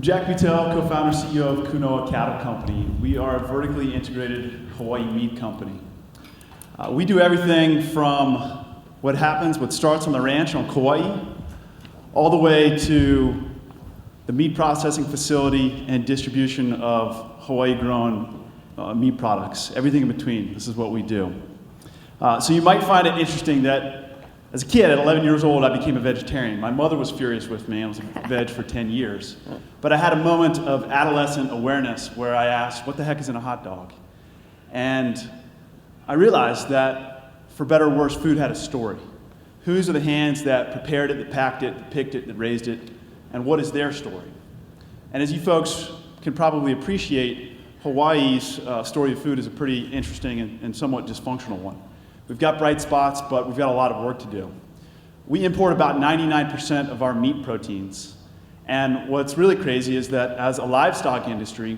I'm Jack Butel, co-founder and CEO of Kuona Cattle Company. We are a vertically integrated Hawaii meat company. We do everything from what starts on the ranch on Kauai, all the way to the meat processing facility and distribution of Hawaii-grown meat products. Everything in between, this is what we do. So you might find it interesting that as a kid, at 11 years old, I became a vegetarian. My mother was furious with me. I was a veg for 10 years. But I had a moment of adolescent awareness where I asked, what the heck is in a hot dog? And I realized that, for better or worse, food had a story. Whose are the hands that prepared it, that packed it, that picked it, that raised it, and what is their story? And as you folks can probably appreciate, Hawaii's story of food is a pretty interesting and somewhat dysfunctional one. We've got bright spots, but we've got a lot of work to do. We import about 99% of our meat proteins. And what's really crazy is that as a livestock industry,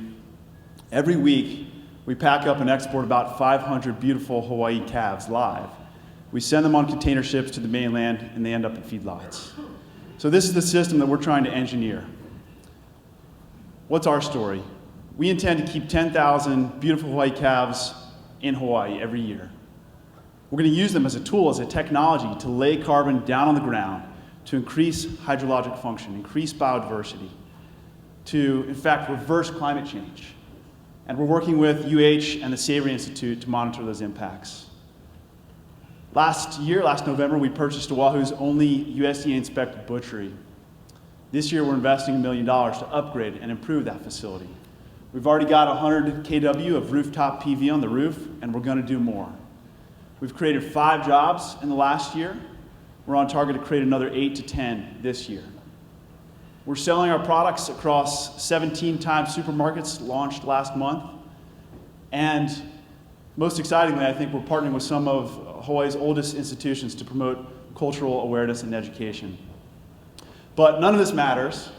every week we pack up and export about 500 beautiful Hawaii calves live. We send them on container ships to the mainland, and they end up in feedlots. So this is the system that we're trying to engineer. What's our story? We intend to keep 10,000 beautiful Hawaii calves in Hawaii every year. We're going to use them as a tool, as a technology, to lay carbon down on the ground, to increase hydrologic function, increase biodiversity, to, in fact, reverse climate change. And we're working with UH and the Savory Institute to monitor those impacts. Last November, we purchased Oahu's only USDA-inspected butchery. This year, we're investing $1 million to upgrade and improve that facility. We've already got 100 kW of rooftop PV on the roof, and we're going to do more. We've created 5 jobs in the last year. We're on target to create another 8 to 10 this year. We're selling our products across 17 Times supermarkets launched last month. And most excitingly, I think we're partnering with some of Hawaii's oldest institutions to promote cultural awareness and education. But none of this matters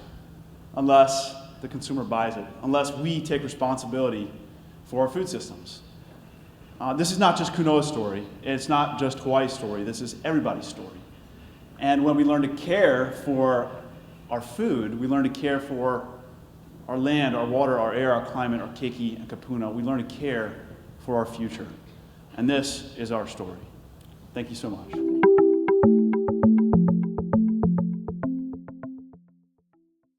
unless the consumer buys it, unless we take responsibility for our food systems. This is not just Kuona's story. It's not just Hawaii's story. This is everybody's story. And when we learn to care for our food, we learn to care for our land, our water, our air, our climate, our keiki and kapuna. We learn to care for our future. And this is our story. Thank you so much.